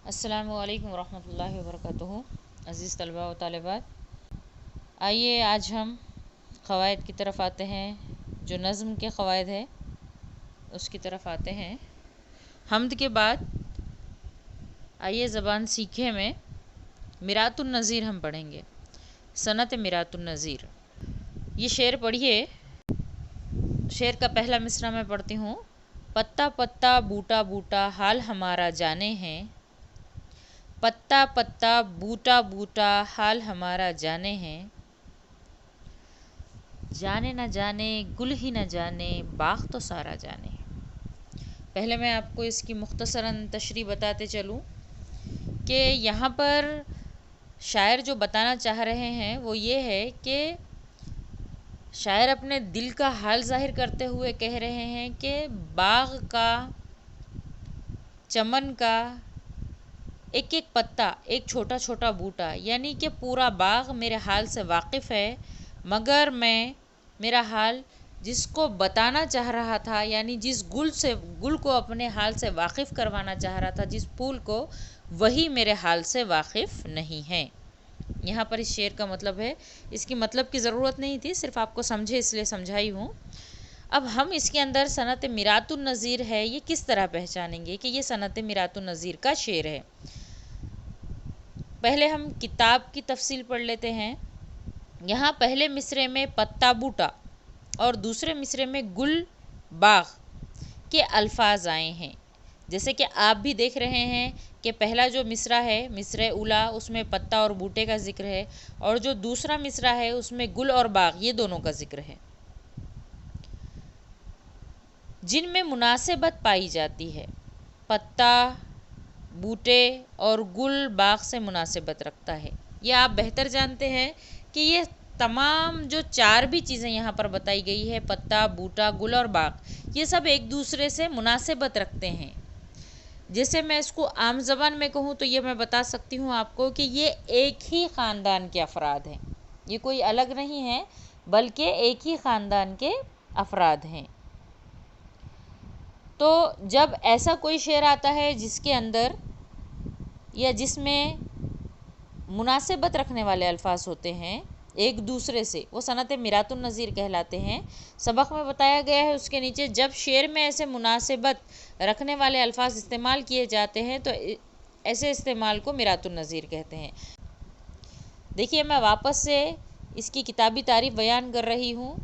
अस्सलामुअलैकुम वरहमतुल्लाहि वबरकातुहू। अज़ीज़ तलबा व तालिबात, आइए आज हम क़वाइद की तरफ आते हैं। जो नज़्म के क़वाइद है उसकी तरफ आते हैं। हम्द के बाद आइए ज़बान सीखे में मिरातुन नज़ीर हम पढ़ेंगे। सनत मिरातुन नज़ीर, ये शेर पढ़िए। शेर का पहला मिसरा मैं पढ़ती हूँ। पत्ता पत्ता बूटा बूटा हाल हमारा जाने हैं, पत्ता पत्ता बूटा बूटा हाल हमारा जाने हैं, जाने न जाने गुल ही न जाने बाग़ तो सारा जाने। पहले मैं आपको इसकी मुख्तसरन तशरीह बताते चलूँ कि यहाँ पर शायर जो बताना चाह रहे हैं वो ये है कि शायर अपने दिल का हाल ज़ाहिर करते हुए कह रहे हैं कि बाग़ का, चमन का एक एक पत्ता, एक छोटा छोटा बूटा, यानी कि पूरा बाग़ मेरे हाल से वाकिफ़ है, मगर मेरा हाल जिसको बताना चाह रहा था, यानी जिस गुल को अपने हाल से वाकिफ़ करवाना चाह रहा था, जिस फूल को, वही मेरे हाल से वाकिफ़ नहीं है। यहाँ पर इस शेर का मतलब है, इसकी मतलब की ज़रूरत नहीं थी, सिर्फ आपको समझे इसलिए समझाई हूँ। अब हम इसके अंदर सनत मिरातुन नज़ीर है, ये किस तरह पहचानेंगे कि ये सनत मिरातुन नज़ीर का शेर है। पहले हम किताब की तफसील पढ़ लेते हैं। यहाँ पहले मिसरे में पत्ता बूटा और दूसरे मिसरे में गुल बाग़ के अल्फाज आए हैं। जैसे कि आप भी देख रहे हैं कि पहला जो मिसरा है, मिसरे उला, उसमें पत्ता और बूटे का जिक्र है, और जो दूसरा मिसरा है उसमें गुल और बाग़, ये दोनों का जिक्र है। जिनमें मुनासिबत पाई जाती है, पत्ता बूटे और गुल बाग़ से मुनासिबत रखता है। ये आप बेहतर जानते हैं कि ये तमाम जो चार भी चीज़ें यहाँ पर बताई गई है, पत्ता बूटा गुल और बाग़, ये सब एक दूसरे से मुनासिबत रखते हैं। जैसे मैं इसको आम ज़बान में कहूँ तो ये मैं बता सकती हूँ आपको कि ये एक ही ख़ानदान के अफराद हैं, ये कोई अलग नहीं है बल्कि एक ही ख़ानदान के अफराद हैं। तो जब ऐसा कोई शेर आता है जिसके अंदर या जिसमें मुनासिबत रखने वाले अल्फाज होते हैं एक दूसरे से, वो सनत मिरातुन नज़ीर कहलाते हैं। सबक में बताया गया है उसके नीचे, जब शेर में ऐसे मुनासिबत रखने वाले अल्फाज इस्तेमाल किए जाते हैं तो ऐसे इस्तेमाल को मिरातुन नज़ीर कहते हैं। देखिए, मैं वापस से इसकी किताबी तारीफ़ बयान कर रही हूँ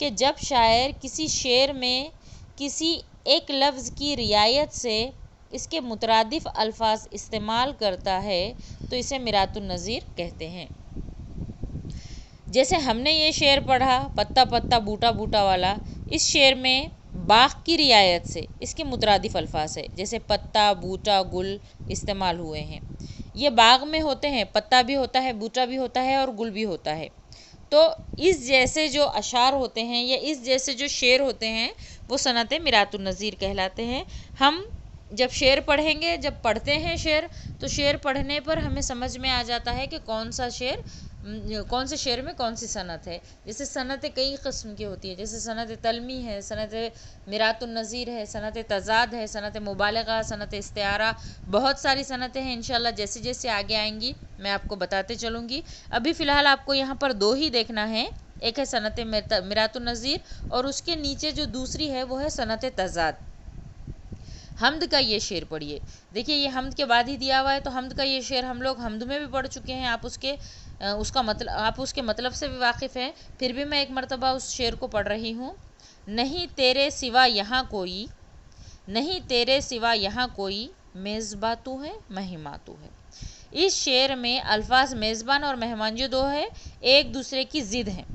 कि जब शायर किसी शेर में किसी एक लफ्ज़ की रियायत से इसके मुतरादिफ अल्फाज इस्तेमाल करता है तो इसे मिरातुन नज़ीर कहते हैं। जैसे हमने ये शेर पढ़ा पत्ता पत्ता बूटा बूटा वाला, इस शेर में बाग़ की रियायत से इसके मुतरादिफ अल्फाज है, जैसे पत्ता बूटा गुल इस्तेमाल हुए हैं। ये बाग़ में होते हैं, पत्ता भी होता है, बूटा भी होता है और गुल भी होता है। तो इस जैसे जो अशार होते हैं या इस जैसे जो शेर होते हैं वो सनत मिरातुन नज़ीर कहलाते हैं। हम जब शेर पढ़ेंगे, जब पढ़ते हैं शेर, तो शेर पढ़ने पर हमें समझ में आ जाता है कि कौन सा शेर, कौन से शेर में कौन सी सनत है। जैसे सनत कई किस्म की होती है, जैसे सनत तलमी है, सनत मिरातुन नज़ीर है, सनत तज़ाद है, सनत मुबालगा, सनत इस्तिआरा, बहुत सारी सनतें हैं। इंशाल्लाह जैसे जैसे आगे आएंगी मैं आपको बताते चलूँगी। अभी फ़िलहाल आपको यहाँ पर दो ही देखना है, एक है सनत मिरातुन नज़ीर और उसके नीचे जो दूसरी है वो है सनत तज़ाद। हम्द का ये शेर पढ़िए। देखिए, ये हम्द के बाद ही दिया हुआ है, तो हम्द का ये शेर हम लोग हम्द में भी पढ़ चुके हैं, आप उसके मतलब से भी वाकिफ़ हैं, फिर भी मैं एक मरतबा उस शेर को पढ़ रही हूँ। नहीं तेरे सिवा यहाँ कोई, नहीं तेरे सिवा यहाँ कोई, मेज़बा तू है महिमा तू है। इस शेर में अल्फाज मेज़बान और मेहमान जो दो है एक दूसरे की ज़िद हैं।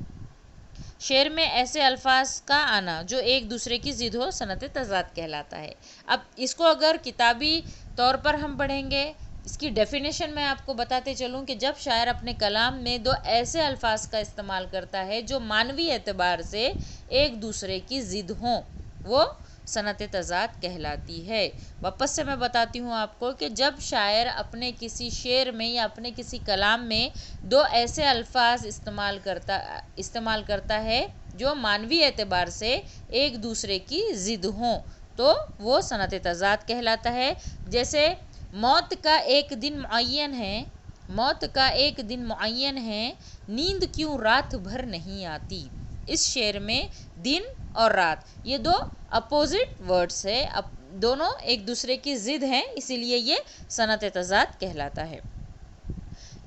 शेर में ऐसे अल्फाज का आना जो एक दूसरे की ज़िद हो सनत तज़ाद कहलाता है। अब इसको अगर किताबी तौर पर हम पढ़ेंगे, इसकी डेफिनेशन मैं आपको बताते चलूँ कि जब शायर अपने कलाम में दो ऐसे अल्फाज का इस्तेमाल करता है जो मानवी एतबार से एक दूसरे की ज़िद हों, वो सनत तज़ाद कहलाती है। वापस से मैं बताती हूँ आपको कि जब शायर अपने किसी शेर में या अपने किसी कलाम में दो ऐसे अल्फाज इस्तेमाल करता है जो मानवी एतबार से एक दूसरे की ज़िद हों, तो वो सनत तज़ाद कहलाता है। जैसे मौत का एक दिन मुअय्यन है, मौत का एक दिन मुअय्यन है, नींद क्यों रात भर नहीं आती। इस शेर में दिन और रात ये दो अपोजिट वर्ड्स है, दोनों एक दूसरे की ज़िद हैं, इसीलिए ये सनत तज़ाद कहलाता है।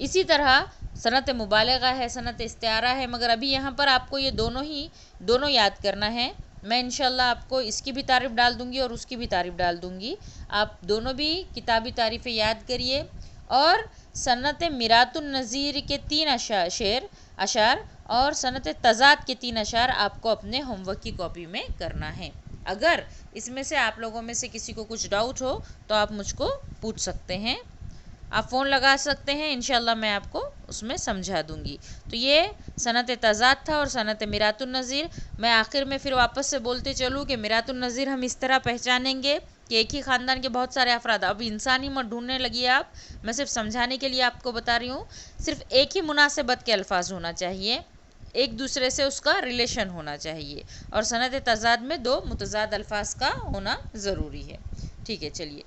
इसी तरह सनत मुबालगा है, सनत इस्तिआरा है, मगर अभी यहाँ पर आपको ये दोनों याद करना है। मैं इंशाल्लाह आपको इसकी भी तारीफ़ डाल दूँगी और उसकी भी तारीफ़ डाल दूँगी। आप दोनों भी किताबी तारीफ़ें याद करिए और सनत मिरातुन नज़ीर के 3 शेर अशार और सनत तज़ाद के 3 अशार आपको अपने होमवर्क की कॉपी में करना है। अगर इसमें से आप लोगों में से किसी को कुछ डाउट हो तो आप मुझको पूछ सकते हैं, आप फ़ोन लगा सकते हैं, इंशाल्लाह मैं आपको उसमें समझा दूंगी। तो ये सनत तज़ाद था और सनत मिरातुन नज़ीर। मैं आखिर में फिर वापस से बोलते चलूँ कि मिरातुन नज़ीर हम इस तरह पहचानेंगे कि एक ही ख़ानदान के बहुत सारे अफराद, अब इंसानी मत ढूंढने लगी आप, मैं सिर्फ समझाने के लिए आपको बता रही हूँ। सिर्फ एक ही मुनासिबत के अल्फाज होना चाहिए, एक दूसरे से उसका रिलेशन होना चाहिए, और सनत तज़ाद में 2 मुतज़ाद अल्फाज का होना ज़रूरी है। ठीक है, चलिए